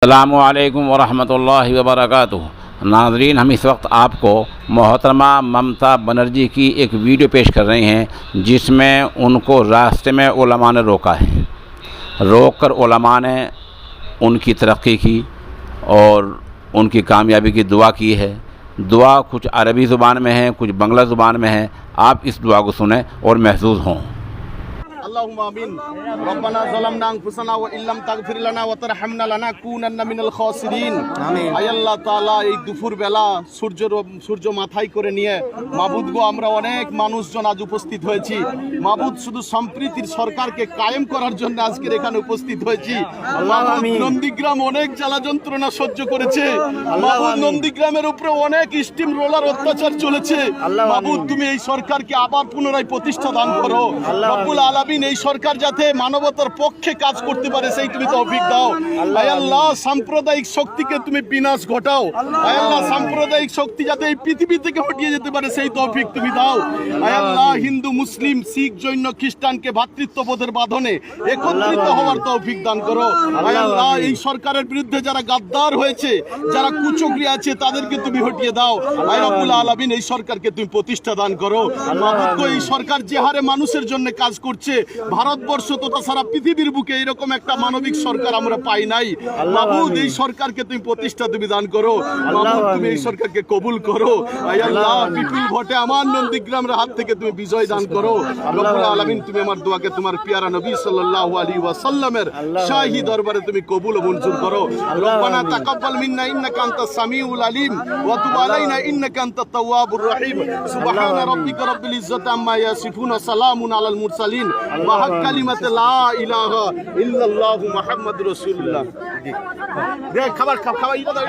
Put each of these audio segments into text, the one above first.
अस्सलामुअलैकुम वरहमतुल्लाहि वबरकातुहू। नाज़रीन, हम इस वक्त आपको मोहतरमा ममता बनर्जी की एक वीडियो पेश कर रहे हैं जिसमें उनको रास्ते में उलमा ने रोका है। रोक कर उलमा ने उनकी तरक्की की और उनकी कामयाबी की दुआ की है। दुआ कुछ अरबी ज़ुबान में है, कुछ बंगला ज़ुबान में है। आप इस दुआ को सुनें और महसूस हों। अल्लाहुम्मा आमीन। रब्बना ज़लमना अनफुसना व इल्लम तागफिर लना व तरहमना लनाकुनन्ना मिनाल खासिरिन। आमीन। আয় আল্লাহ তাআলা, এই দুপুর বেলা সূর্য মাথায় করে নিয়ে মাবুদ গো, আমরা অনেক মানুষজন আজ উপস্থিত হয়েছি। মাবুদ, শুধু সম্প্রীতির সরকারকে কায়েম করার জন্য আজকের এখানে উপস্থিত হয়েছি। মাবুদ, নন্দীগ্রাম অনেক জ্বালা যন্ত্রণা সহ্য করেছে। মাবুদ, নন্দীগ্রামের উপরে অনেক স্টিম রোলার অত্যাচার চলেছে। মাবুদ, তুমি এই সরকারকে আবার পুনরায় প্রতিষ্ঠা দান করো। রব্বুল আলামিন, এই সরকার যাতে মানবতার পক্ষে কাজ করতে পারে সেই তুমি তৌফিক দাও। আয় আল্লাহ, সাম্প্রদায়িক শক্তিকে তুমি বিনাশ ঘটাও। আয় আল্লাহ, সাম্প্রদায়িক শক্তি যাতে এই পৃথিবী থেকে হটিয়ে যেতে পারে সেই তৌফিক তুমি দাও। আয় আল্লাহ, হিন্দু মুসলিম শিখ জৈন খ্রিস্টানকে ভ্রাতৃত্ববোধের বাঁধনে একত্রিত হওয়ার তৌফিক দান করো। আয় আল্লাহ, এই সরকারের বিরুদ্ধে যারা গাদ্দার হয়েছে, যারা কুচক্রী আছে, তাদেরকে তুমি হটিয়ে দাও। আয় রব্বুল আলামিন, এই সরকারকে তুমি প্রতিষ্ঠা দান করো। মাবুদ গো, এই সরকার যে হারে মানুষের জন্য কাজ করছে, ভারতবর্ষ তথা সারা পৃথিবীর বুকে এরকম একটা মানবিক সরকার আমরা পাই নাই। মাবুদ, এই সরকারকে তুমি প্রতিষ্ঠা তুমি দান করো। মাবুদ, তুমি এই সরকারকে কবুল করো। আয় আল্লাহ, বিপুল ভোটে আমার নন্দীগ্রামের হাত থেকে তুমি বিজয় দান করো। রব্বুল আলামিন, তুমি আমার দোয়াকে তোমার পিয়ারা নবী সাল্লাল্লাহু আলাইহি ওয়াসাল্লামের শাহী দরবারে তুমি কবুল ও মঞ্জুর করো। রব্বানা তাকাব্বাল মিন্না ইন্নাকা আনতাস সামিউল আলিম ওয়া তুব আলাইনা ইন্নাকা আনতাত তাওয়াবুর রহিম। সুবহানা রাব্বিকা রাব্বিল ইজ্জাতি আম্মা ইয়াসিফুন ওয়া সালামুন আলাল মুরসালিন ওয়া হক কালিমাতে লা ইলাহা ইল্লাল্লাহু মুহাম্মাদুর রাসূলুল্লাহ। দেখ, খাবার খাবার ইটা দাও।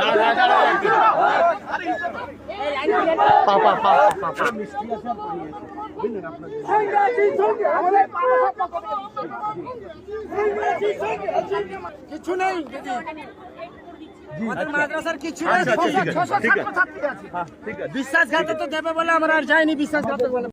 কিছু নেই মাদ্রাসার কিছু নেই। বিশ্বাসঘাতে তো দেবে বলে আমরা আর যাইনি। বিশ্বাসঘাতে বলে